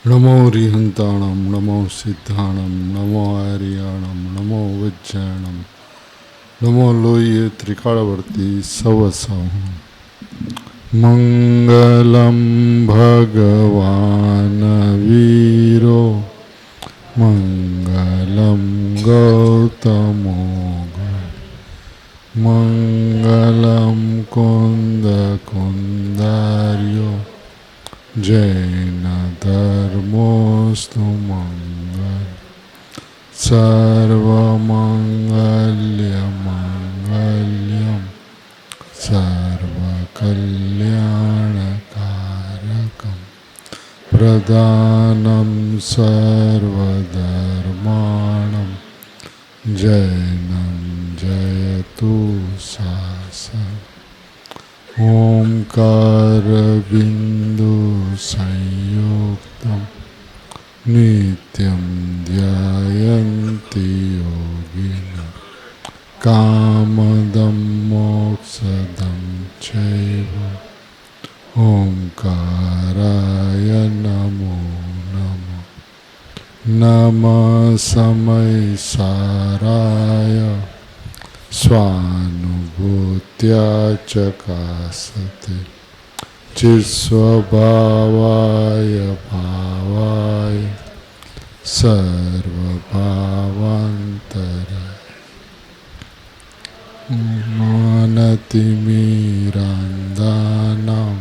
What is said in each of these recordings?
नमो रिहंताणं नमो सिद्धाणं नमो आर्याणं नमो वज्राणं नमो लोये त्रिकालवर्ती सवसं मंगलम भगवान वीरो मंगलम गौतमो मंगलम कुंद कुंदार्यो जैन धर्मोस्तु मंगल सर्वमंगल्य मंगल्यम सर्वकल्याणकारकं प्रदानं सर्वधर्माणां जैनं जयतु शासनम् ओंकार बिंदु संयुक्तं नित्यं ध्यायन्ति योगिनः कामदं मोक्षदं चैव ओंकाराय नमो नमः नमः समय साराय स्वानुभूत्या चकासते चिस्वभावाय भावाय सर्वभावान्तराय मानतिमिरान्दानां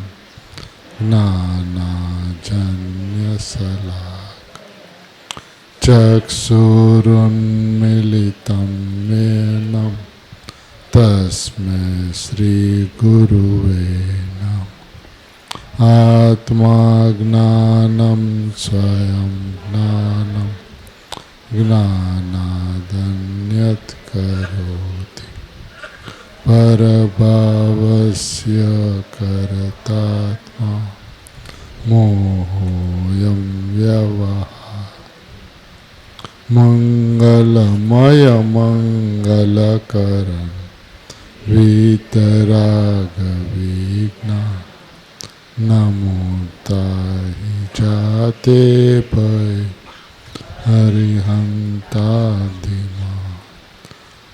नानाजन्यशलाकं चक्षुरुन्मीलितं येन तस्मै श्रीगुरुवे नमः आत्माज्ञानं स्वयं ज्ञानं ज्ञानादन्यत्करोति परभावस्य करतात्मा मोहोऽयं व्यवहारः मंगलमय मंगलकरं वीतरागविघ्ना नमोताहि जाते भय हरिहंतादिमा।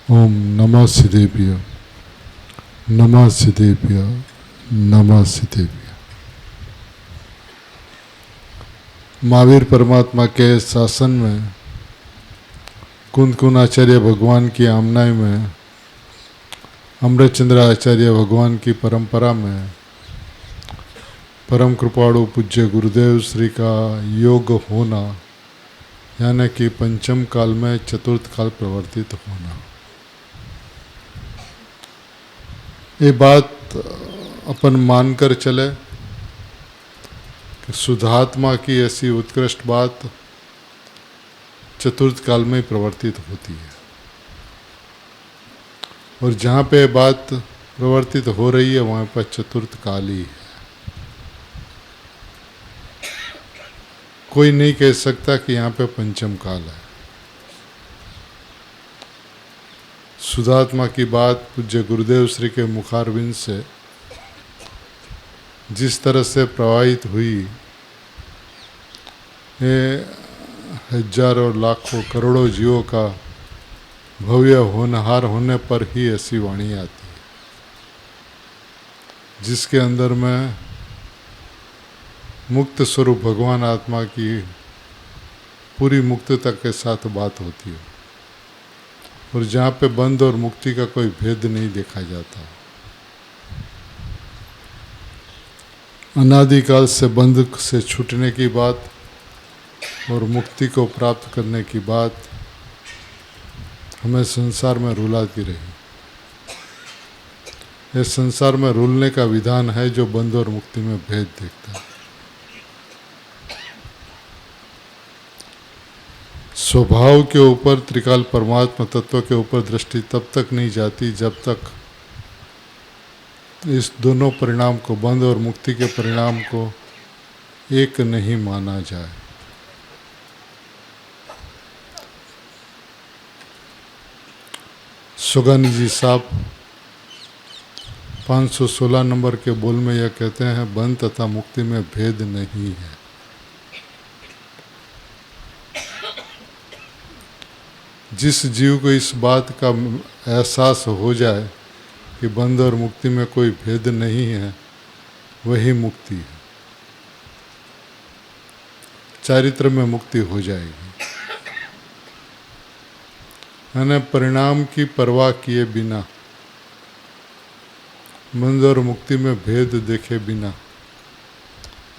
ओम नमः सिद्धेभ्य नमः सिद्धेभ्य नमः सिद्धेभ्य। महावीर परमात्मा के शासन में कुंद आचार्य भगवान की आमनाई में अमृतचंद्र आचार्य भगवान की परंपरा में परम कृपाणु पूज्य गुरुदेव श्री का योग होना यानी कि पंचम काल में चतुर्थ काल प्रवर्तित होना, ये बात अपन मानकर चले कि शुद्धात्मा की ऐसी उत्कृष्ट बात चतुर्थ काल में प्रवर्तित होती है। और जहाँ पे बात प्रवर्तित हो रही है वहाँ पर चतुर्थ काल ही है। कोई नहीं कह सकता कि यहाँ पे पंचम काल है। शुद्धात्मा की बात पूज्य गुरुदेव श्री के मुखारविंद से जिस तरह से प्रवाहित हुई, ये हजारों लाखों करोड़ों जीवों का भव्य होनहार होने पर ही ऐसी वाणी आती है, जिसके अंदर में मुक्त स्वरूप भगवान आत्मा की पूरी मुक्तता के साथ बात होती है। और जहाँ पे बंध और मुक्ति का कोई भेद नहीं देखा जाता। अनादिकाल से बंध से छूटने की बात और मुक्ति को प्राप्त करने की बात हमें संसार में रुलाती रही। यह संसार में रुलने का विधान है जो बंध और मुक्ति में भेद देखता है। स्वभाव के ऊपर त्रिकाल परमात्मा तत्व के ऊपर दृष्टि तब तक नहीं जाती जब तक इस दोनों परिणाम को, बंध और मुक्ति के परिणाम को एक नहीं माना जाए। सुगन जी साहब 516 नंबर के बोल में यह कहते हैं, बंध तथा मुक्ति में भेद नहीं है। जिस जीव को इस बात का एहसास हो जाए कि बंध और मुक्ति में कोई भेद नहीं है, वही मुक्ति है। चारित्र में मुक्ति हो जाएगी। यानी परिणाम की परवाह किए बिना, बंध और मुक्ति में भेद देखे बिना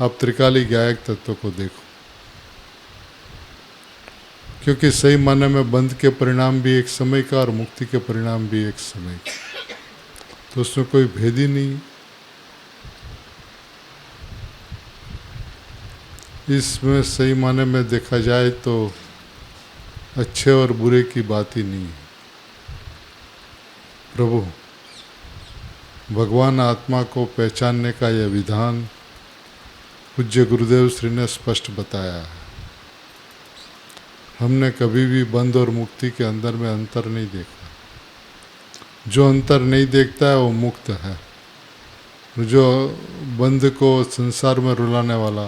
आप त्रिकाली गायक तत्व को देखो। क्योंकि सही माने में बंध के परिणाम भी एक समय का और मुक्ति के परिणाम भी एक समय का, तो उसमें कोई भेद ही नहीं। इसमें सही माने में देखा जाए तो अच्छे और बुरे की बात ही नहीं है। प्रभु भगवान आत्मा को पहचानने का यह विधान पूज्य गुरुदेव श्री ने स्पष्ट बताया है। हमने कभी भी बंध और मुक्ति के अंदर में अंतर नहीं देखा। जो अंतर नहीं देखता है वो मुक्त है। जो बंध को संसार में रुलाने वाला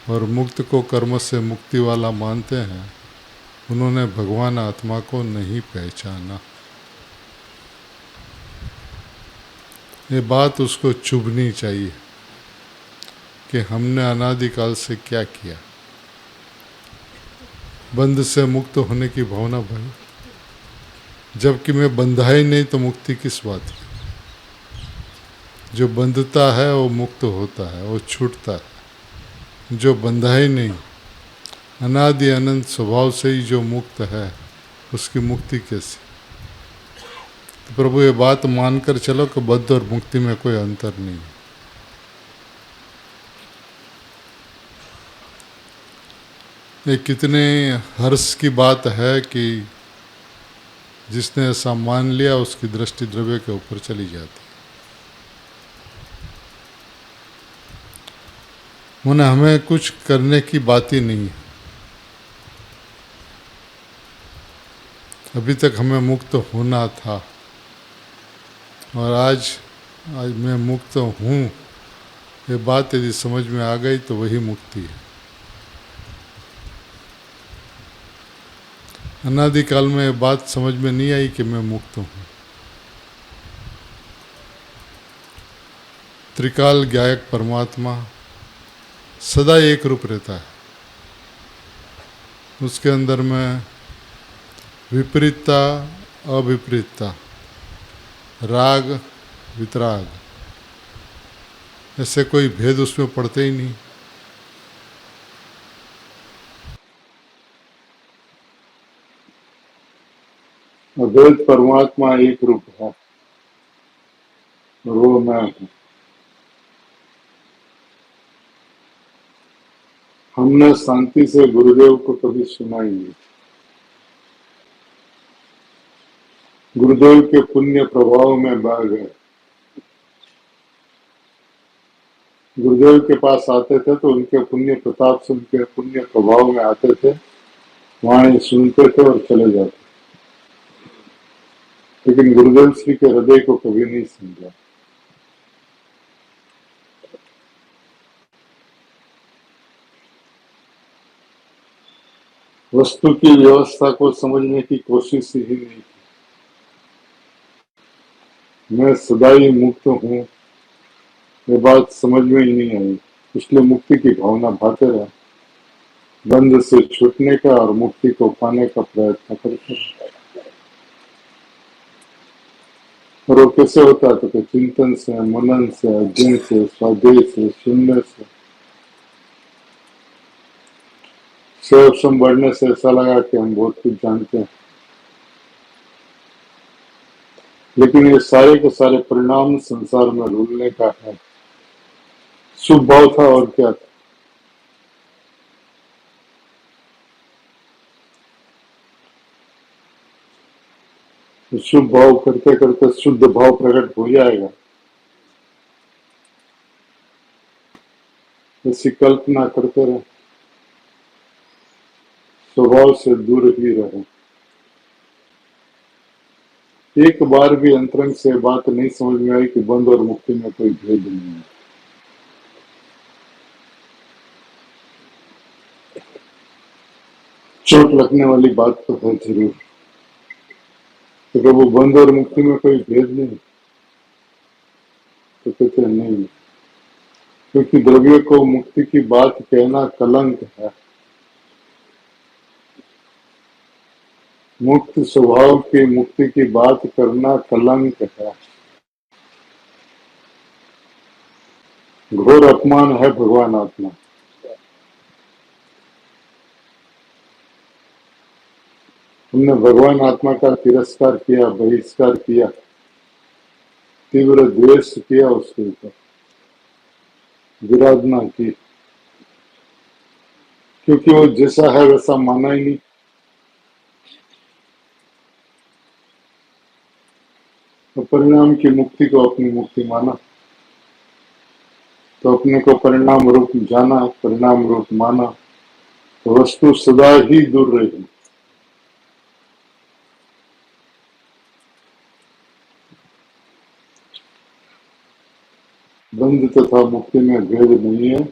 और मुक्त को कर्म से मुक्ति वाला मानते हैं, उन्होंने भगवान आत्मा को नहीं पहचाना। ये बात उसको चुभनी चाहिए कि हमने अनादिकाल से क्या किया। बंध से मुक्त होने की भावना भरी, जबकि मैं बंधा ही नहीं तो मुक्ति किस बात की। जो बंधता है वो मुक्त होता है, वो छूटता है। जो बंधा ही नहीं, अनादि अनंत स्वभाव से ही जो मुक्त है, उसकी मुक्ति कैसी। तो प्रभु ये बात मानकर चलो कि बद्ध और मुक्ति में कोई अंतर नहीं है। ये कितने हर्ष की बात है कि जिसने ऐसा मान लिया उसकी दृष्टि द्रव्य के ऊपर चली जाती। उन्हें हमें कुछ करने की बात ही नहीं है। अभी तक हमें मुक्त होना था और आज मैं मुक्त हूँ, ये बात यदि समझ में आ गई तो वही मुक्ति है। अनादिकाल में ये बात समझ में नहीं आई कि मैं मुक्त हूँ। त्रिकाल गायक परमात्मा सदा एक रूप रहता है। उसके अंदर में विपरीतता, अविपरीतता, राग, वितराग, ऐसे कोई भेद उसमें पड़ते ही नहीं। अद्वैत परमात्मा एक रूप है और वो मैं हूँ। हमने शांति से गुरुदेव को कभी सुना ही नहीं। गुरुदेव के पुण्य प्रभाव में बह गए। गुरुदेव के पास आते थे तो उनके पुण्य प्रताप से, उनके पुण्य प्रभाव में आते थे, वहां सुनते थे और चले जाते। लेकिन गुरुदेव श्री के हृदय को कभी नहीं समझा। वस्तु की व्यवस्था को समझने की कोशिश ही नहीं की। मैं सदा ही मुक्त हूँ, ये बात समझ में ही नहीं आई। इसलिए मुक्ति की भावना भाते रहे, बंध से छूटने का और मुक्ति को पाने का प्रयत्न करते रहे। और वो कैसे होता है? तो चिंतन से, मनन से, अध्ययन से, स्वाध्याय से, सुनने से। सेवसम बढ़ने से ऐसा लगा कि हम बहुत कुछ जानते हैं, लेकिन ये सारे के सारे परिणाम संसार में रुलने का है। शुभ भाव था और क्या था। तो शुभ भाव करते करते शुद्ध भाव प्रकट हो जाएगा, ऐसी कल्पना करते रहे, स्वभाव से दूर ही रहे। एक बार भी अंतरंग से बात नहीं समझ में आई कि बंध और मुक्ति में कोई भेद नहीं है। चोट लगने वाली बात तो है जरूर। तो जब वो बंध और मुक्ति में कोई भेद नहीं, तो कहते नहीं, क्योंकि द्रव्य को मुक्ति की बात कहना कलंक है। मुक्त स्वभाव की मुक्ति की बात करना कलंक है, घोर अपमान है भगवान आत्मा। हमने भगवान आत्मा का तिरस्कार किया, बहिष्कार किया, तीव्र द्वेष किया, उसके ऊपर विराधना की, क्योंकि वो जैसा है वैसा माना ही नहीं। तो परिणाम की मुक्ति को अपनी मुक्ति माना, तो अपने को परिणाम रूप जाना, परिणाम रूप माना, तो वस्तु सदा ही दूर रही। बंध तथा मुक्ति में भेद नहीं है,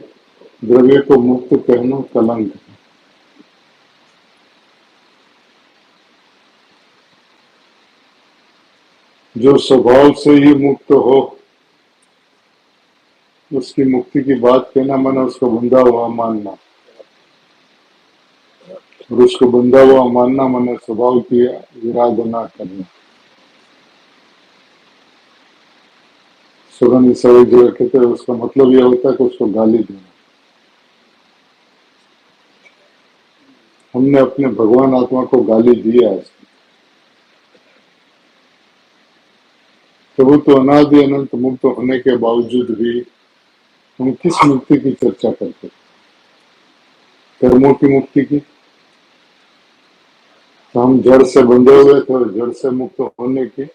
द्रव्य को मुक्त कहना कलंक है। जो स्वभाव से ही मुक्त हो, उसकी मुक्ति की बात कहना माना उसको बंधा हुआ मानना, और उसको बंधा हुआ मानना माना स्वभाव की विराधना करना। सुगंध सही जो कहते हैं, उसका मतलब यह होता है कि उसको गाली देना। हमने अपने भगवान आत्मा को गाली दी आज, तो वो तो अनादि अनंत मुक्त होने के बावजूद भी हम किस मुक्ति की चर्चा करते? कर्मों की मुक्ति की। तो हम जड़ से बंधे हुए थे और जड़ से मुक्त होने की,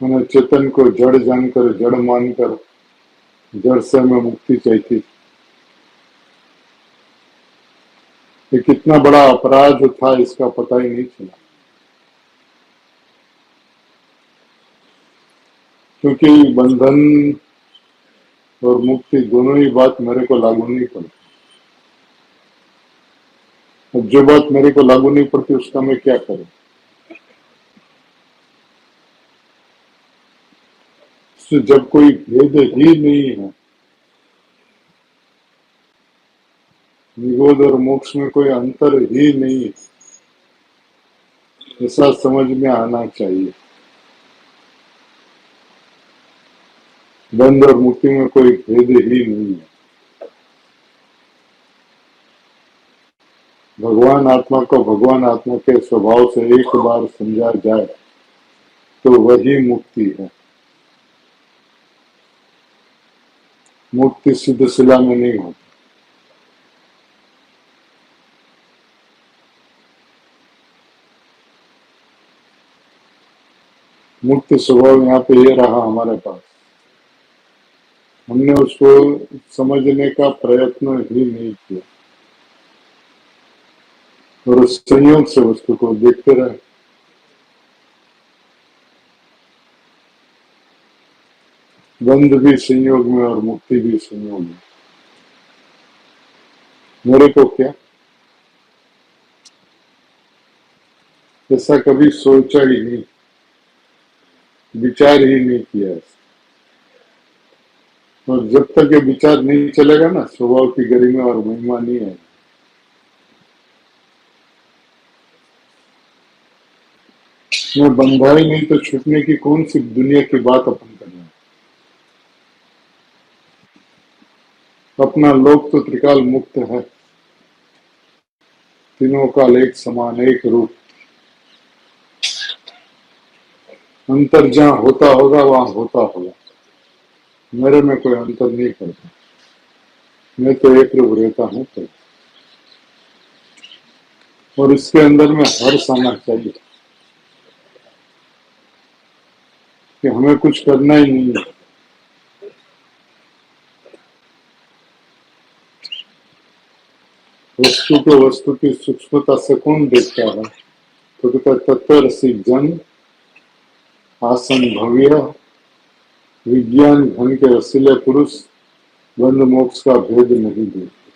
मैंने चेतन को जड़ जानकर, जड़ मानकर जड़ से हमें मुक्ति चाहिए। ये कितना बड़ा अपराध था, इसका पता ही नहीं चला, क्योंकि बंधन और मुक्ति दोनों ही बात मेरे को लागू नहीं पड़ती। अब जो बात मेरे को लागू नहीं पड़ती उसका मैं क्या करूं? तो जब कोई भेद ही नहीं है, निरोध और मोक्ष में कोई अंतर ही नहीं, ऐसा समझ में आना चाहिए। बंध और मुक्ति में कोई भेद ही नहीं है। भगवान आत्मा को भगवान आत्मा के स्वभाव से एक बार समझा जाए तो वही मुक्ति है। मुक्ति सिद्ध शिला में नहीं होती। मुक्त स्वभाव यहाँ पे ये रहा हमारे पास, हमने उसको समझने का प्रयत्न ही नहीं किया, और उस संयोग से वस्तु को देखते रहे। बंध भी संयोग में और मुक्ति भी संयोग में। मेरे को क्या, ऐसा कभी सोचा ही नहीं, विचार ही नहीं किया। और जब तक ये विचार नहीं चलेगा ना, स्वभाव की गरिमा और महिमा नहीं है। मैं बंधा ही नहीं तो छूटने की कौन सी दुनिया की बात अपन कर रहे हैं? अपना लोक तो त्रिकाल मुक्त है, तीनों काल एक समान, एक रूप। अंतर जहां होता होगा वहां होता होगा, मेरे में कोई अंतर नहीं करता। मैं तो एक रूप रहता हूं तो, और इसके अंदर में हर्ष आना चाहिए कि हमें कुछ करना ही नहीं है। वस्तु को वस्तु की सूक्ष्मता से कौन देखता है? तो कहता तत्वरसिक जन आसन भव्य विज्ञान घन के रसीले पुरुष बंध मोक्ष का भेद नहीं देखते।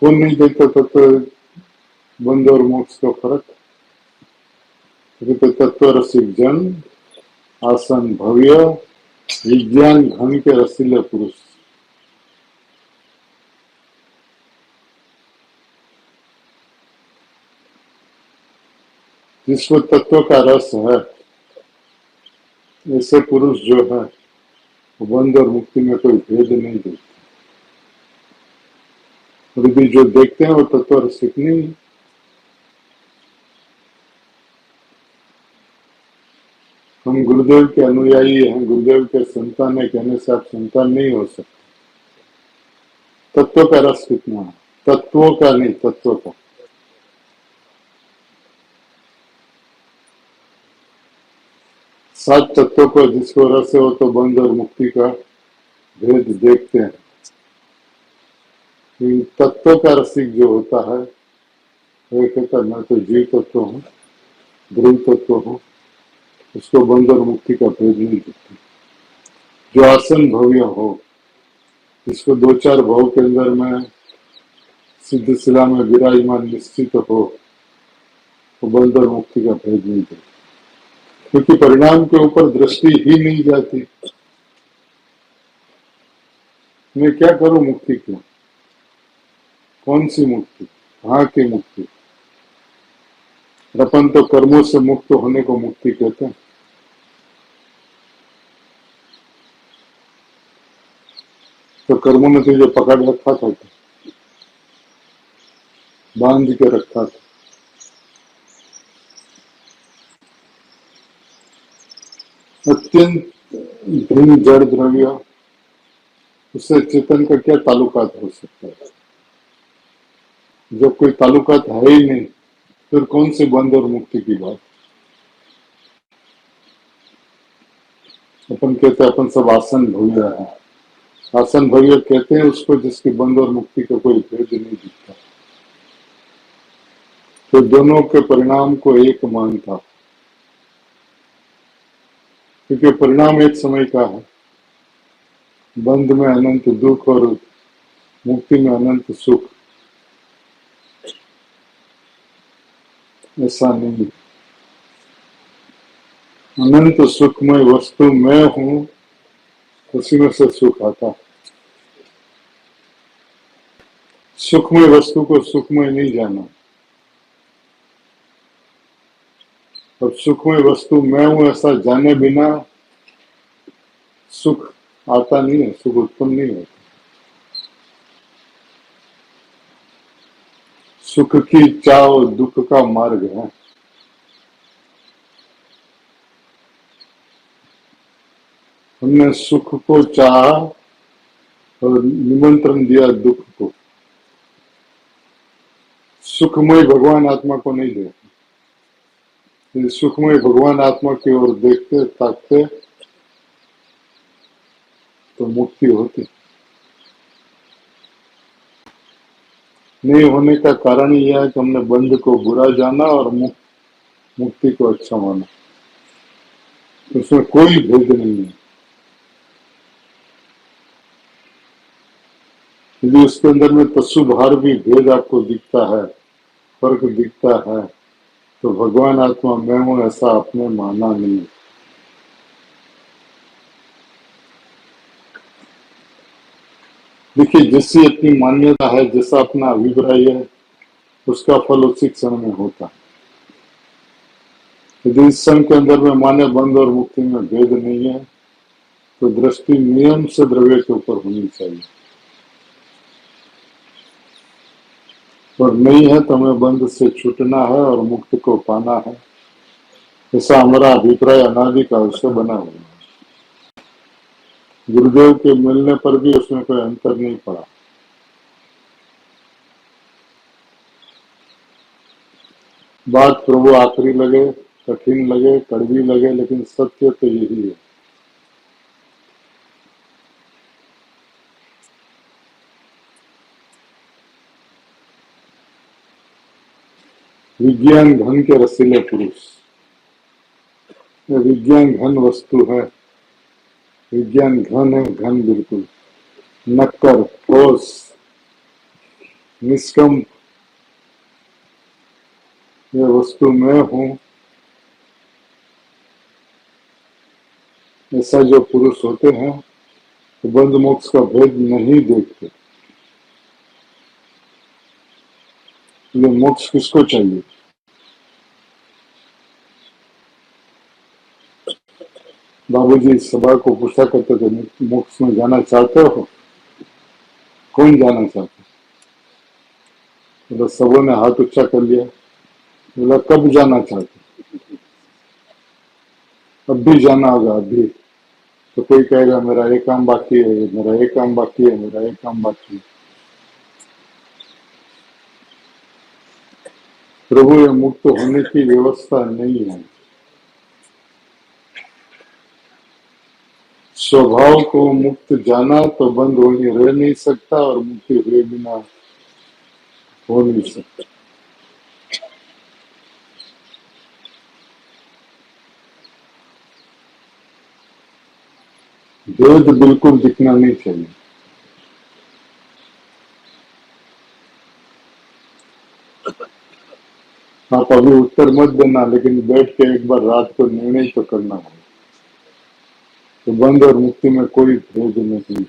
कौन नहीं देखता? तत्व बंध और मोक्ष का फर्क। तो तत्व रसिक जन, आसन भव्य, विज्ञान घन के रसीले पुरुष। जिसमें तत्व का रस है, ऐसे पुरुष जो है वो बंध और मुक्ति में कोई भेद नहीं देखते। और भी जो देखते हैं वो तत्व रसिक नहीं है। हम गुरुदेव के अनुयायी हैं, गुरुदेव के संतान है कहने से आप संतान नहीं हो सकते। तत्व का रस कितना है, तत्वों का नहीं, तत्व का। सात तत्वों को जिसको रस है वो तो बंध और मुक्ति का भेद देखते हैं। तत्व का रसिक जो होता है वो कहता है मैं तो जीव तत्व हूँ, ध्रुव तत्व हूँ, उसको बंध और मुक्ति का भेद नहीं दिखता। जो आसन भव्य हो, जिसको दो चार भाव के अंदर में सिद्ध शिला में विराजमान निश्चित हो, तो बंध और मुक्ति का भेद नहीं दिखता। क्योंकि परिणाम के ऊपर दृष्टि ही नहीं जाती। मैं क्या करूं मुक्ति की, कौन सी मुक्ति, कहाँ की मुक्ति। अपन तो कर्मों से मुक्त होने को मुक्ति कहते हैं। तो कर्मों ने तुझे पकड़ रखा था, बांध के रखा था। अत्यंत भिन्न जड़ द्रव्य, उससे चेतन का क्या ताल्लुकात हो सकता है। जब कोई ताल्लुकात है ही नहीं, फिर कौन से बंध और मुक्ति की बात। अपन कहते हैं अपन सब आसन भव्य है। आसन भव्य कहते हैं उसको जिसकी बंध और मुक्ति का कोई भेद नहीं दिखता। तो दोनों के परिणाम को एक मानता, क्योंकि परिणाम एक समय का है। बंध में अनंत दुख और मुक्ति में अनंत सुख, ऐसा नहीं। अनंत सुखमय वस्तु मैं हूं, उसी में से सुख आता। सुखमय वस्तु को सुखमय नहीं जाना। अब सुखमय वस्तु मैं हूं ऐसा जाने बिना सुख आता नहीं है, सुख उत्पन्न नहीं होता। सुख की चाव दुख का मार्ग है। हमने सुख को चाहा और निमंत्रण दिया दुख को। सुखमय भगवान आत्मा को नहीं देखते। सुखमय भगवान आत्मा की ओर देखते ताकते तो मुक्ति होती। नहीं होने का कारण यह है कि हमने बंध को बुरा जाना और मुक्ति को अच्छा माना। उसमें कोई भेद नहीं है। यदि उसके अंदर में पशु भार भी भेद आपको दिखता है, फर्क दिखता है, तो भगवान आत्मा मैं हूं ऐसा आपने माना नहीं। देखिए जैसी अपनी मान्यता है, जैसा अपना अभिप्राय है, उसका फल उसी क्षण में होता है। यदि इस क्षण के अंदर में माने बंध और मुक्ति में भेद नहीं है, तो दृष्टि नियम से द्रव्य के ऊपर होनी चाहिए। और नहीं है तो हमें बंध से छूटना है और मुक्त को पाना है, ऐसा हमारा अभिप्राय अनादि काल से बना हुआ है। गुरुदेव के मिलने पर भी उसमें कोई अंतर नहीं पड़ा। बात प्रभु आखिरी लगे, कठिन लगे, कड़वी लगे, लेकिन सत्य तो यही है। विज्ञान घन के रसीले पुरुष। विज्ञान घन वस्तु है, विज्ञान घन है, घन बिल्कुल नक्कर, ठोस, निष्कंप, ये वस्तु मैं हूं, ऐसा जो पुरुष होते हैं तो बंध मोक्ष का भेद नहीं देखते। ये मोक्ष किसको चाहिए? बाबूजी इस सभा को पूछा करते थे, मोक्ष में जाना चाहते हो? कौन जाना चाहते? बोला सबों ने हाथ ऊंचा कर लिया। बोला कब जाना चाहते? अब भी जाना होगा, अभी। तो कोई कहेगा मेरा एक काम बाकी है, मेरा एक काम बाकी है, मेरा एक काम बाकी है। प्रभु ये मुक्त होने की व्यवस्था नहीं है। स्वभाव को मुक्त जाना तो बंद होने रह नहीं सकता और मुक्ति हुए बिना हो नहीं सकता। भेद बिल्कुल दिखना नहीं चाहिए। आप अभी उत्तर मत देना, लेकिन बैठ के एक बार रात को निर्णय तो करना है। तो बंद और मुक्ति में कोई भेद नहीं।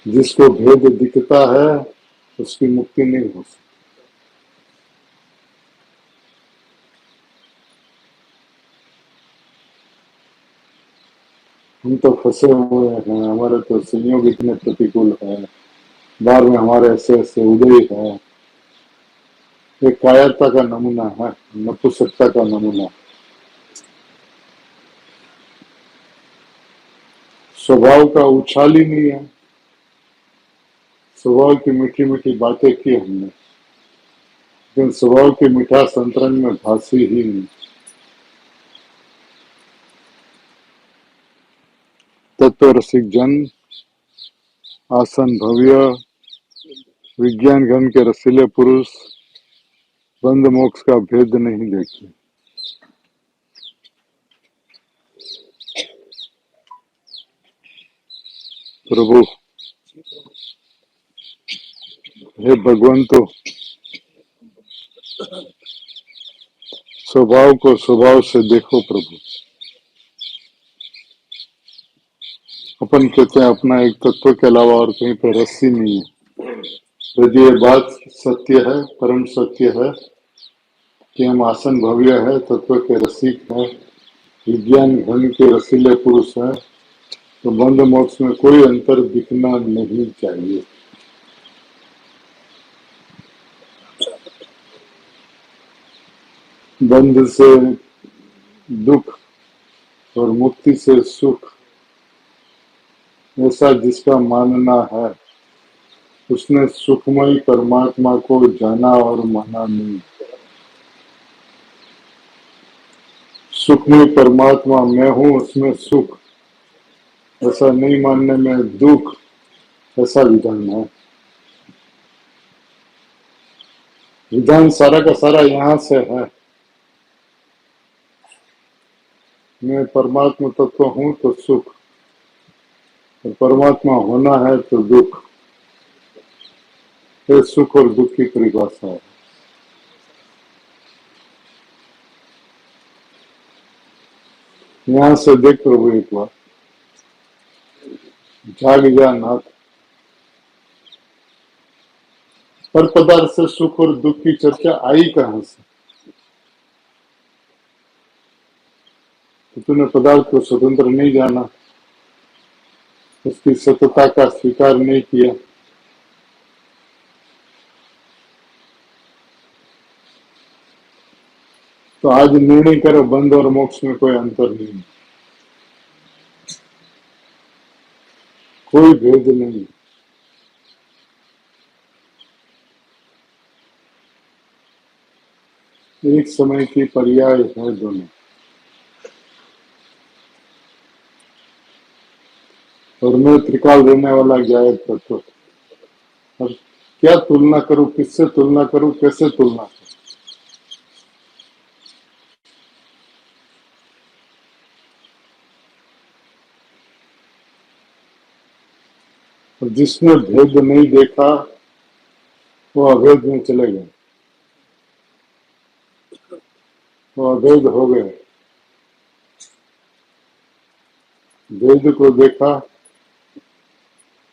जिसको भेद दिखता है उसकी मुक्ति नहीं हो सकती। हम तो फंसे हुए हैं, हमारे तो संयोग इतने प्रतिकूल है, बाहर में हमारे ऐसे ऐसे उदय है। ये कायरता का नमूना है, नपुंसकता का नमूना। स्वभाव का उछाल ही नहीं है। स्वभाव की मीठी मीठी बातें की हमने, लेकिन स्वभाव की मिठास अंतरंग में भासी ही नहीं। तत्व रसिक जन, आसन भव्य, विज्ञान घन के रसीले पुरुष बंध मोक्ष का भेद नहीं देखते। प्रभु हे भगवंतो, स्वभाव को स्वभाव से देखो प्रभु। अपन कहते हैं अपना एक तत्व के अलावा और कहीं पर रस्सी नहीं है। यदि ये बात सत्य है, परम सत्य है कि हम आसन भव्य है, तत्व के रसिक है, विज्ञान घन के रसीले पुरुष है, तो बंध मोक्ष में कोई अंतर दिखना नहीं चाहिए। बंध से दुख और मुक्ति से सुख, ऐसा जिसका मानना है उसने सुखमय परमात्मा को जाना और माना नहीं। सुखमय परमात्मा मैं हूं, उसमें सुख, ऐसा नहीं मानने में दुख, ऐसा विधान है। विधान सारा का सारा यहाँ से है। मैं परमात्मा तत्व हूं तो सुख, और परमात्मा होना है तो दुख। ये सुख और दुख की परिभाषा है। यहाँ से देख प्रभु एक बार, जाग जा नाथ। पर पदार्थ से सुख और दुख की चर्चा आई कहां से? तो तूने पदार्थ को स्वतंत्र नहीं जाना, उसकी सत्यता का स्वीकार नहीं किया। तो आज निर्णय करो, बंध और मोक्ष में कोई अंतर नहीं, कोई भेद नहीं। एक समय की पर्याय है दोनों। और मैं त्रिकाल रहने वाला ज्ञात तत्व। और क्या तुलना करूं, किससे तुलना करूं, कैसे तुलना करूं? और जिसने भेद नहीं देखा वो अभेद में चले गए। वो अभेद हो गए। भेद को देखा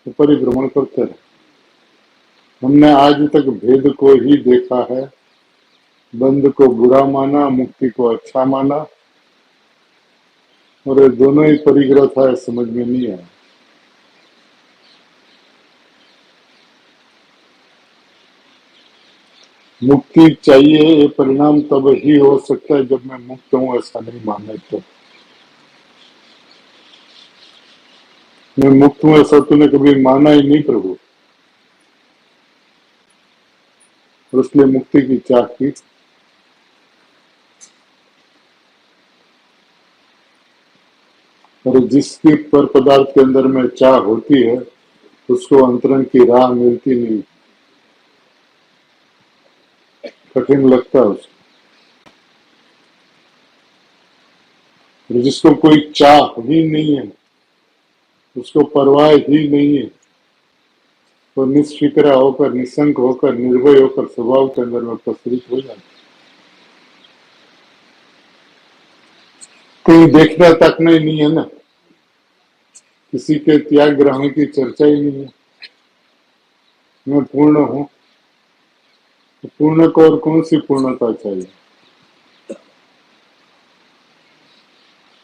तो परिभ्रमण करते रहे। हमने आज तक भेद को ही देखा है, बंध को बुरा माना, मुक्ति को अच्छा माना, और ये दोनों ही परिग्रह था, समझ में नहीं आया। मुक्ति चाहिए, ये परिणाम तब ही हो सकता है जब मैं मुक्त हूं ऐसा नहीं माने तो। मैं मुक्त हूं ऐसा तूने कभी माना ही नहीं प्रभु, और इसलिए मुक्ति की चाह की। और जिसकी पर पदार्थ के अंदर में चाह होती है उसको अंतरण की राह मिलती नहीं, कठिन लगता है उसको। और जिसको कोई चाह ही नहीं है, उसको परवाह ही नहीं है, तो निष्फिक्र होकर, निशंक होकर, निर्भय होकर स्वभाव के अंदर में प्रसरित हो जाता। कोई देखना तकना ही नहीं है ना, किसी के त्याग ग्रहण की चर्चा ही नहीं है। मैं पूर्ण हूं, तो पूर्ण को और कौन सी पूर्णता चाहिए?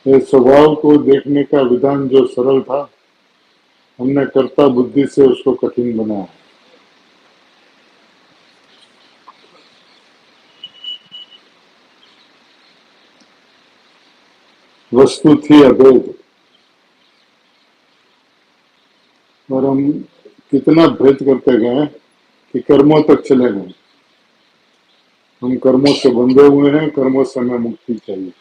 ये स्वभाव को देखने का विधान जो सरल था, हमने कर्ता बुद्धि से उसको कठिन बनाया। वस्तु थी अभेद, और हम कितना भेद करते गए कि कर्मों तक चले गए। हम कर्मों से बंधे हुए हैं, कर्मों से हमें मुक्ति चाहिए।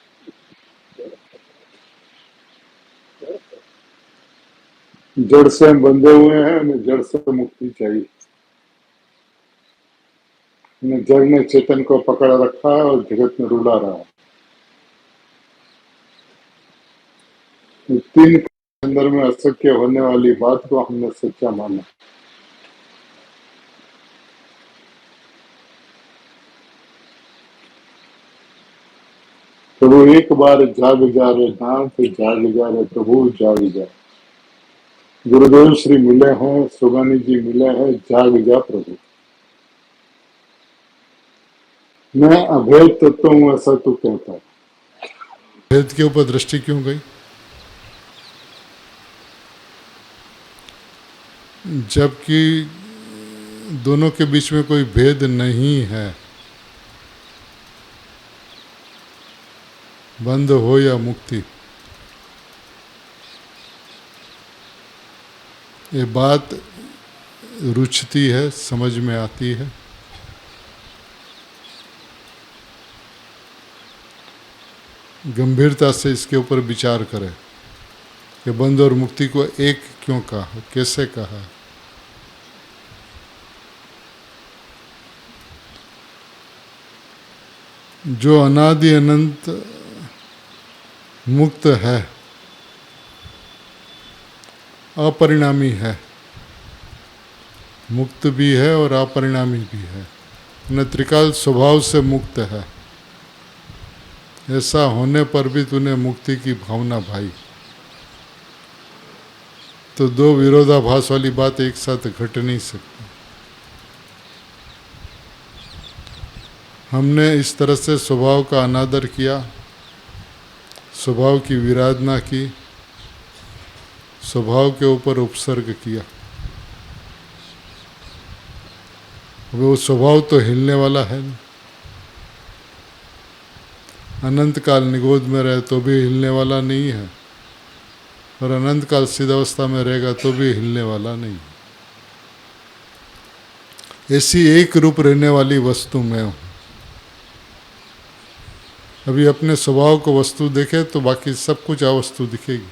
जड़ से हम बंधे हुए हैं, हमें जड़ से मुक्ति चाहिए। जड़ ने चेतन को पकड़ रखा है और जगत में रुला रहा है। तीन के अंदर में अशक्य होने वाली बात को हमने सच्चा माना। प्रभु एक बार जाग जा रे नाथ, जाग जा रे प्रभु, जाग जा। गुरुदेव श्री मिले हैं, सुगानी जी मिले हैं, जाग जा प्रभु। मैं अभेद तत्व हूं ऐसा तू कहता है। भेद के ऊपर दृष्टि क्यों गई? जबकि दोनों के बीच में कोई भेद नहीं है, बंध हो या मुक्ति। ये बात रुचती है, समझ में आती है। गंभीरता से इसके ऊपर विचार करें कि बंध और मुक्ति को एक क्यों कहा, कैसे कहा। जो अनादि अनंत मुक्त है, अपरिणामी है, मुक्त भी है और अपरिणामी भी है, न त्रिकाल स्वभाव से मुक्त है। ऐसा होने पर भी तूने मुक्ति की भावना भाई, तो दो विरोधाभास वाली बात एक साथ घट नहीं सकती। हमने इस तरह से स्वभाव का अनादर किया, स्वभाव की विराधना की, स्वभाव के ऊपर उपसर्ग किया। वो स्वभाव तो हिलने वाला है, अनंत काल निगोद में रहे तो भी हिलने वाला नहीं है, और अनंत काल सिद्धावस्था में रहेगा तो भी हिलने वाला नहीं। ऐसी एक रूप रहने वाली वस्तु मैं हूँ। अभी अपने स्वभाव को वस्तु देखे तो बाकी सब कुछ अवस्तु दिखेगी।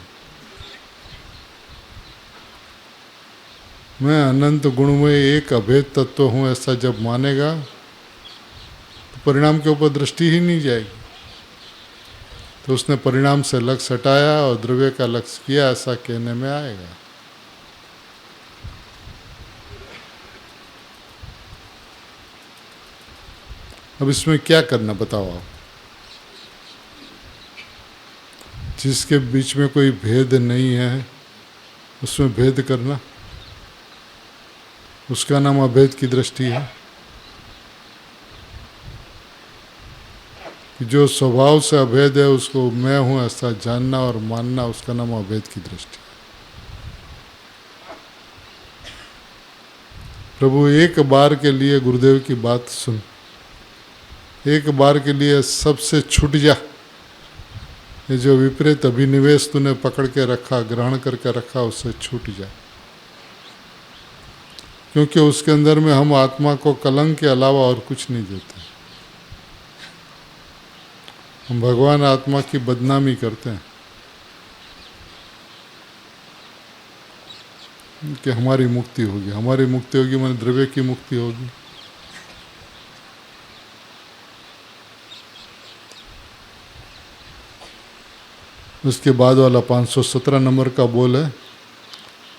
मैं अनंत गुण में एक अभेद तत्व हूँ ऐसा जब मानेगा तो परिणाम के ऊपर दृष्टि ही नहीं जाएगी। तो उसने परिणाम से लक्ष्य हटाया और द्रव्य का लक्ष्य किया, ऐसा कहने में आएगा। अब इसमें क्या करना बताओ आप? जिसके बीच में कोई भेद नहीं है उसमें भेद करना, उसका नाम अभेद की दृष्टि है। कि जो स्वभाव से अभेद है उसको मैं हूँ ऐसा जानना और मानना, उसका नाम अभेद की दृष्टि है। प्रभु एक बार के लिए गुरुदेव की बात सुन, एक बार के लिए सबसे छूट जा। ये जो विपरीत अभिनिवेश तूने पकड़ के रखा, ग्रहण करके रखा, उससे छूट जा। क्योंकि उसके अंदर में हम आत्मा को कलंक के अलावा और कुछ नहीं देते। हम भगवान आत्मा की बदनामी करते हैं कि हमारी मुक्ति होगी, हमारी मुक्ति होगी, माने द्रव्य की मुक्ति होगी। उसके बाद वाला 517 नंबर का बोल है,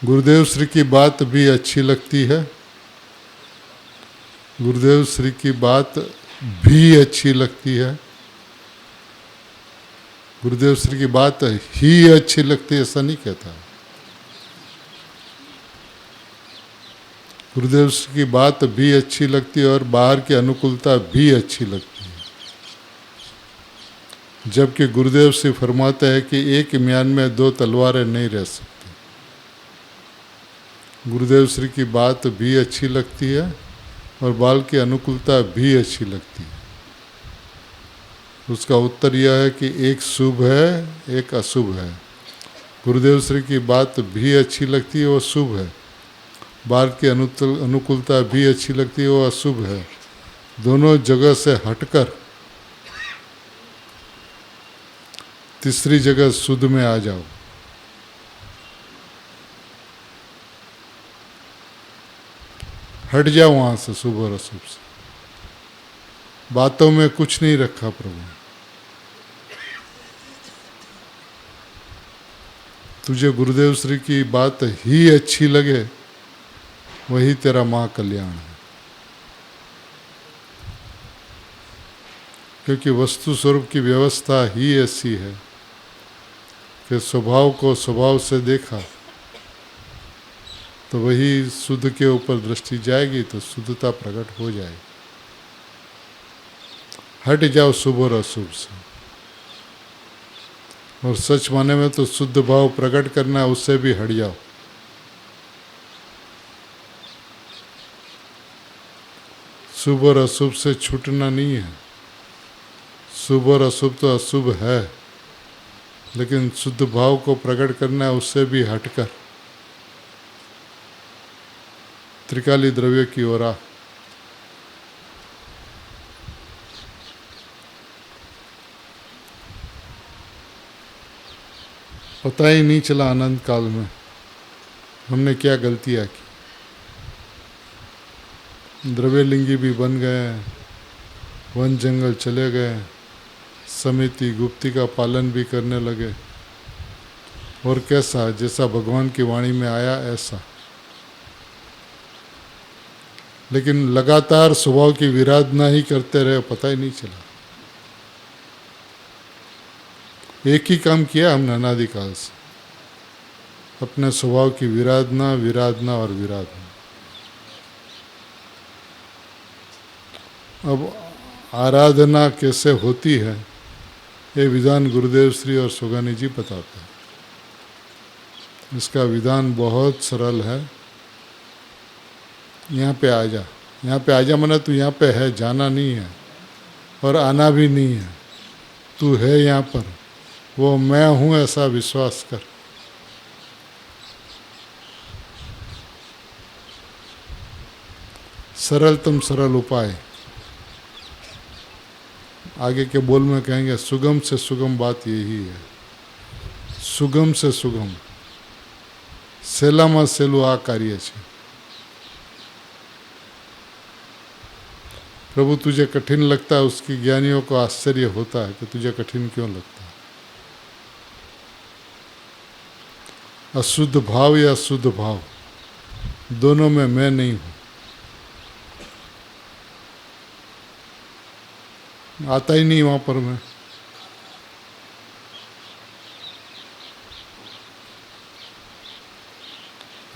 गुरुदेव श्री की बात भी अच्छी लगती है, गुरुदेव श्री की बात भी अच्छी लगती है। गुरुदेव श्री की बात ही अच्छी लगती है ऐसा नहीं कहता। गुरुदेव श्री की बात भी अच्छी लगती है और बाहर की अनुकूलता भी अच्छी लगती है। जबकि गुरुदेव श्री फरमाते हैं कि एक म्यान में दो तलवारें नहीं रह सकती। गुरुदेव श्री की बात भी अच्छी लगती है और बाल की अनुकूलता भी अच्छी लगती है। उसका उत्तर यह है कि एक शुभ है, एक अशुभ है। गुरुदेव श्री की बात भी अच्छी लगती है, वो शुभ है। बाल की अनुकूलता भी अच्छी लगती है, वो अशुभ है। दोनों जगह से हटकर तीसरी जगह शुद्ध में आ जाओ। हट जाओ वहां से, शुभ और अशुभ से। बातों में कुछ नहीं रखा प्रभु। तुझे गुरुदेव श्री की बात ही अच्छी लगे, वही तेरा महाकल्याण है। क्योंकि वस्तु स्वरूप की व्यवस्था ही ऐसी है कि स्वभाव को स्वभाव से देखा तो वही शुद्ध के ऊपर दृष्टि जाएगी तो शुद्धता प्रकट हो जाएगी। हट जाओ शुभ और अशुभ से। और सच माने में तो शुद्ध भाव प्रकट करना है, उससे भी हट जाओ। शुभ और अशुभ से छूटना नहीं है। शुभ और अशुभ तो अशुभ है, लेकिन शुद्ध भाव को प्रकट करना है, उससे भी हटकर त्रिकाली द्रव्य की ओर आ। पता ही नहीं चला अनंत काल में हमने क्या गलतियां की। द्रव्यलिंगी भी बन गए, वन जंगल चले गए, समिति गुप्ती का पालन भी करने लगे। और कैसा, जैसा भगवान की वाणी में आया ऐसा। लेकिन लगातार स्वभाव की विराधना ही करते रहे, पता ही नहीं चला। एक ही काम किया हमने अनादिकाल से, अपने स्वभाव की विराधना, विराधना और विराधना। अब आराधना कैसे होती है ये विधान गुरुदेव श्री और सुगानी जी बताते हैं। इसका विधान बहुत सरल है। यहाँ पे आ जा, यहाँ पे आ जा माने तू यहाँ पे है, जाना नहीं है और आना भी नहीं है। तू है यहाँ पर, वो मैं हूँ ऐसा विश्वास कर। सरलतम सरल उपाय। आगे के बोल में कहेंगे सुगम से सुगम बात यही है। सुगम से सुगम, सेलामा सेलू आ कार्य है। प्रभु तुझे कठिन लगता है, उसकी ज्ञानियों को आश्चर्य होता है कि तुझे कठिन क्यों लगता है। अशुद्ध भाव या शुद्ध भाव, दोनों में मैं नहीं हूं। आता ही नहीं वहां पर मैं।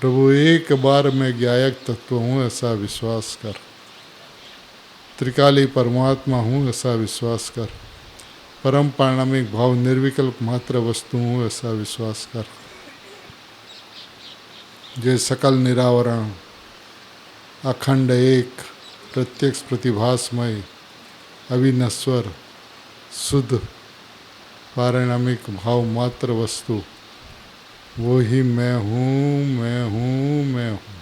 प्रभु एक बार मैं ज्ञायक तत्व हूँ ऐसा विश्वास कर, त्रिकाली परमात्मा हूँ ऐसा विश्वास कर, परम पारणामिक भाव निर्विकल्प मात्र वस्तु हूँ ऐसा विश्वास कर। जय सकल निरावरण अखंड एक प्रत्यक्ष प्रतिभासमय अविनश्वर शुद्ध पारणामिक भाव मात्र वस्तु, वो ही मैं हूँ, मैं हूँ, मैं हूँ।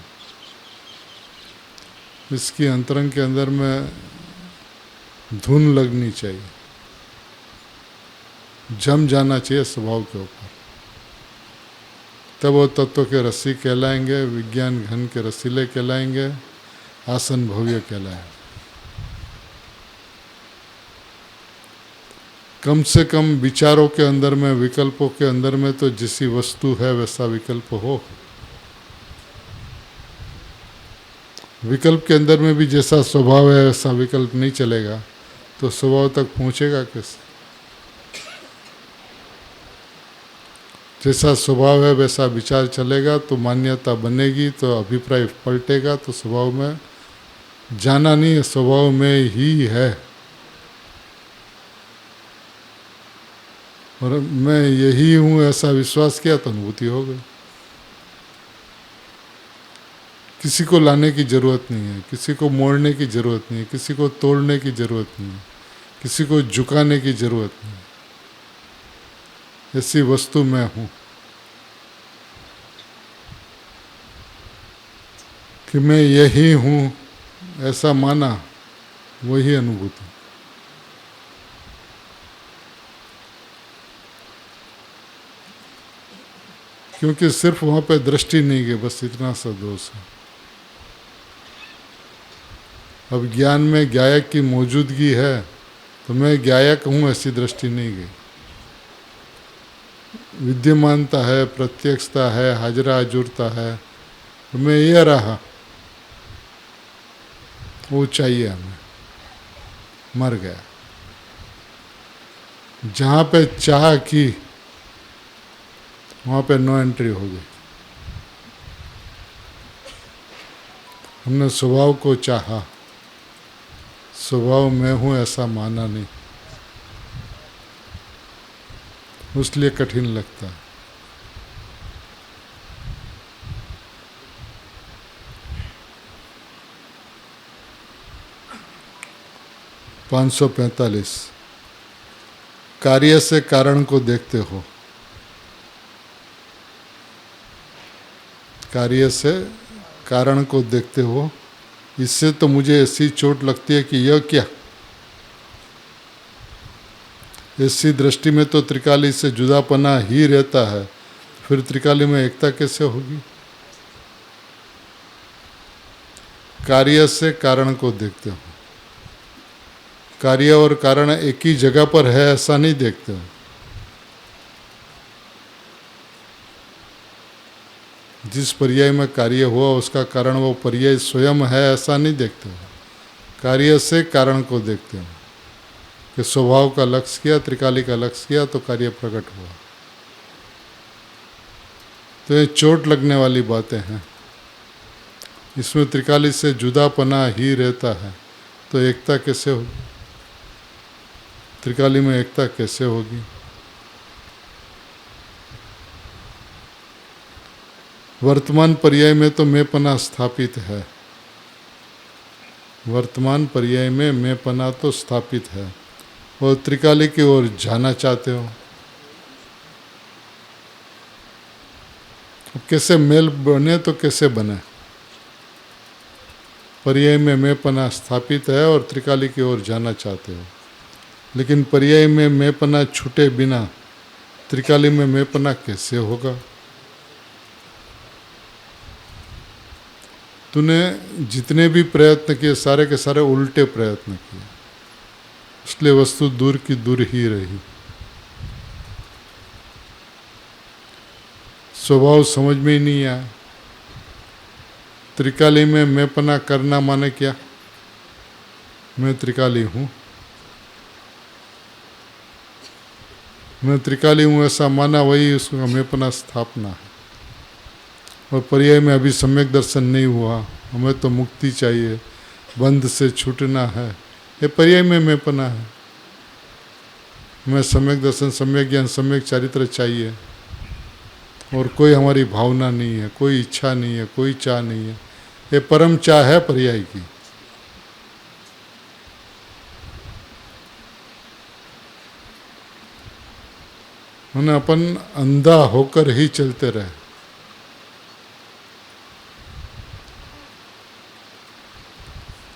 इसकी अंतरंग के अंदर में धुन लगनी चाहिए, जम जाना चाहिए स्वभाव के ऊपर, तब वो तत्व के रसी कहलाएंगे, विज्ञान घन के रसीले कहलाएंगे, आसन भव्य कहलाएंगे। कम से कम विचारों के अंदर में, विकल्पों के अंदर में तो जैसी वस्तु है वैसा विकल्प हो। विकल्प के अंदर में भी जैसा स्वभाव है वैसा विकल्प नहीं चलेगा तो स्वभाव तक पहुंचेगा कैसे? जैसा स्वभाव है वैसा विचार चलेगा तो मान्यता बनेगी, तो अभिप्राय पलटेगा, तो स्वभाव में जाना नहीं है, स्वभाव में ही है। और मैं यही हूँ ऐसा विश्वास किया तो अनुभूति हो गई। किसी को लाने की जरूरत नहीं है, किसी को मोड़ने की जरूरत नहीं है, किसी को तोड़ने की जरूरत नहीं है, किसी को झुकाने की जरूरत नहीं है। ऐसी वस्तु मैं हूँ कि मैं यही हूँ ऐसा माना, वही अनुभूति। क्योंकि सिर्फ वहाँ पे दृष्टि नहीं गई, बस इतना सा दोष है। अब ज्ञान में ज्ञायक की मौजूदगी है तो मैं ज्ञायक हूँ ऐसी दृष्टि नहीं गई। विद्यमानता है, प्रत्यक्षता है, हाजरा हजूरता है, तो मैं ये रहा, वो चाहिए हमें, मर गया। जहाँ पे चाह की वहाँ पे नो एंट्री हो गई। हमने स्वभाव को चाहा, स्वभाव मैं हूँ ऐसा माना नहीं, उसलिए कठिन लगता है। पाँच 545 कार्य से कारण को देखते हो, कार्य से कारण को देखते हो, इससे तो मुझे ऐसी चोट लगती है कि यह क्या, ऐसी दृष्टि में तो त्रिकाली से जुदापना ही रहता है, फिर त्रिकाली में एकता कैसे होगी? कार्य से कारण को देखते हो, कार्य और कारण एक ही जगह पर है ऐसा नहीं देखते हो। जिस पर्याय में कार्य हुआ उसका कारण वो पर्याय स्वयं है ऐसा नहीं देखते हो। कार्य से कारण को देखते हो कि स्वभाव का लक्ष्य किया, त्रिकाली का लक्ष्य किया तो कार्य प्रकट हुआ। तो ये चोट लगने वाली बातें हैं। इसमें त्रिकाली से जुदापना ही रहता है तो एकता कैसे होगी? त्रिकाली में एकता कैसे होगी? वर्तमान पर्याय में तो मैंपना स्थापित है, वर्तमान पर्याय में मैंपना तो स्थापित है, और त्रिकाली की ओर जाना चाहते हो। कैसे मेल बने तो कैसे बने? पर्याय में मैंपना स्थापित है और त्रिकाली की ओर जाना चाहते हो, लेकिन पर्याय में मैंपना छूटे बिना त्रिकाली में मैंपना कैसे होगा? तूने जितने भी प्रयत्न किए सारे के सारे उल्टे प्रयत्न किए, इसलिए वस्तु दूर की दूर ही रही। स्वभाव समझ में ही नहीं आया। त्रिकाली में मैंपना करना माने क्या? मैं त्रिकाली हूँ, मैं त्रिकाली हूँ ऐसा माना, वही उसका मैंपना स्थापना है। और पर्याय में अभी सम्यक दर्शन नहीं हुआ, हमें तो मुक्ति चाहिए, बंध से छूटना है, ये पर्याय में मैंपना है। हमें सम्यक दर्शन, सम्यक ज्ञान, सम्यक चारित्र चाहिए और कोई हमारी भावना नहीं है, कोई इच्छा नहीं है, कोई चाह नहीं है, ये परम चाह है पर्याय की। उन्हें अपन अंधा होकर ही चलते रहे।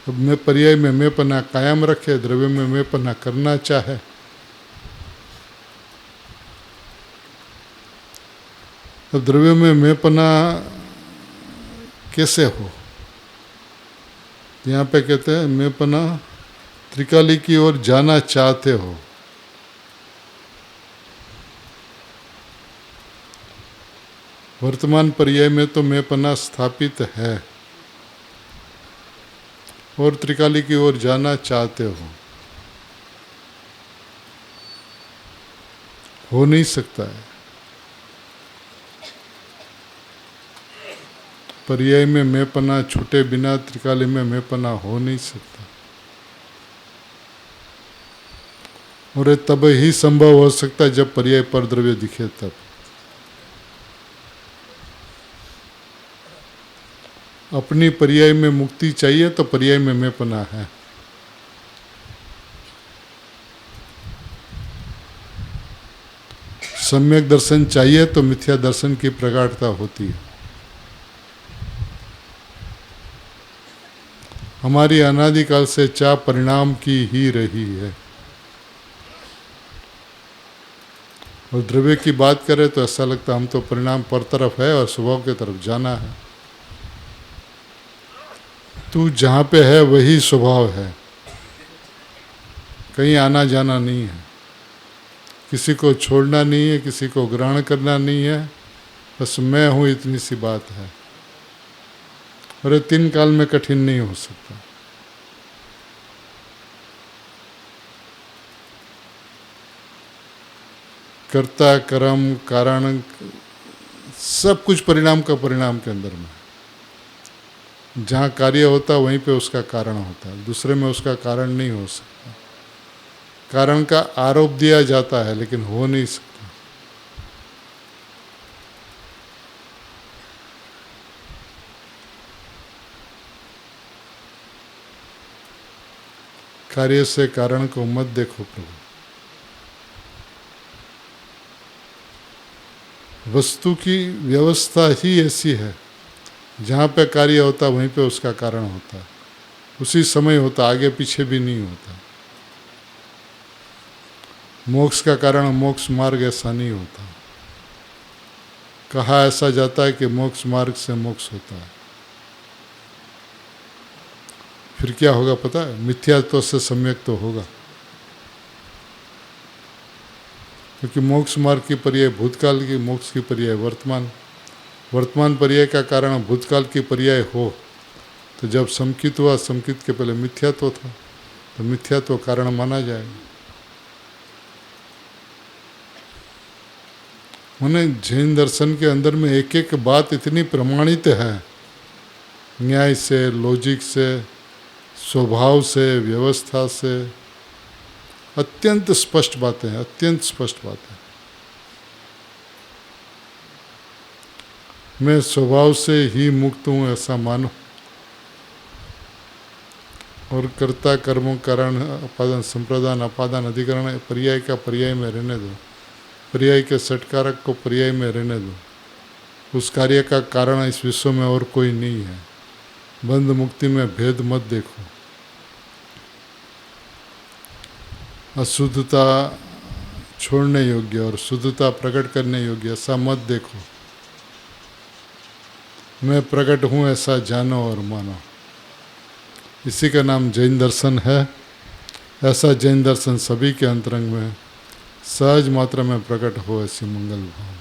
अब मैं पर्याय में मैंपना कायम रखे, द्रव्य में मैंपना करना चाहे, तो द्रव्य में मैंपना कैसे हो? यहाँ पे कहते हैं मैंपना त्रिकाली की ओर जाना चाहते हो। वर्तमान पर्याय में तो मैंपना स्थापित है और त्रिकाली की ओर जाना चाहते हो नहीं सकता है। पर्याय में मैंपना छूटे बिना त्रिकाली में मैंपना हो नहीं सकता, और ये तब ही संभव हो सकता है जब पर्याय पर द्रव्य दिखे तब। अपनी पर्याय में मुक्ति चाहिए तो पर्याय में मैंपना है। सम्यक दर्शन चाहिए तो मिथ्या दर्शन की प्रगाढ़ता होती है। हमारी अनादिकाल से चाह परिणाम की ही रही है। और द्रव्य की बात करें तो ऐसा लगता हम तो परिणाम पर तरफ है और स्वभाव की तरफ जाना है। तू जहाँ पे है वही स्वभाव है, कहीं आना जाना नहीं है, किसी को छोड़ना नहीं है, किसी को ग्रहण करना नहीं है, बस मैं हूँ, इतनी सी बात है। और ये 3 काल में कठिन नहीं हो सकता। कर्ता, कर्म, कारण सब कुछ परिणाम का परिणाम के अंदर में। जहाँ कार्य होता है वहीं पे उसका कारण होता है, दूसरे में उसका कारण नहीं हो सकता। कारण का आरोप दिया जाता है लेकिन हो नहीं सकता। कार्य से कारण को मत देखो प्रभु। वस्तु की व्यवस्था ही ऐसी है, जहाँ पे कार्य होता वहीं पे उसका कारण होता है, उसी समय होता, आगे पीछे भी नहीं होता। मोक्ष का कारण मोक्ष मार्ग ऐसा नहीं होता। कहा ऐसा जाता है कि मोक्ष मार्ग से मोक्ष होता है। फिर क्या होगा पता है? मिथ्यात्व से सम्यक तो होगा, क्योंकि मोक्ष मार्ग की पर्याय भूतकाल की, मोक्ष की पर्याय वर्तमान। वर्तमान पर्याय का कारण भूतकाल की पर्याय हो तो जब समकित हुआ, समकित के पहले मिथ्यात्व था, तो मिथ्यात्व कारण माना जाएगा। उन्हें जैन दर्शन के अंदर में एक एक बात इतनी प्रमाणित है, न्याय से, लॉजिक से, स्वभाव से, व्यवस्था से, अत्यंत स्पष्ट बातें हैं, अत्यंत स्पष्ट बातें। मैं स्वभाव से ही मुक्त हूँ ऐसा मानो, और कर्ता, कर्मों, कारण, अपादान, संप्रदान, अपादान, अधिकरण पर्याय का पर्याय में रहने दो, पर्याय के षटकारक को पर्याय में रहने दो। उस कार्य का कारण इस विश्व में और कोई नहीं है। बंध मुक्ति में भेद मत देखो। अशुद्धता छोड़ने योग्य और शुद्धता प्रकट करने योग्य ऐसा मत देखो। मैं प्रकट हूँ ऐसा जानो और मानो। इसी का नाम जैन दर्शन है। ऐसा जैन दर्शन सभी के अंतरंग में सहज मात्रा में प्रकट हो, ऐसी मंगल भाव।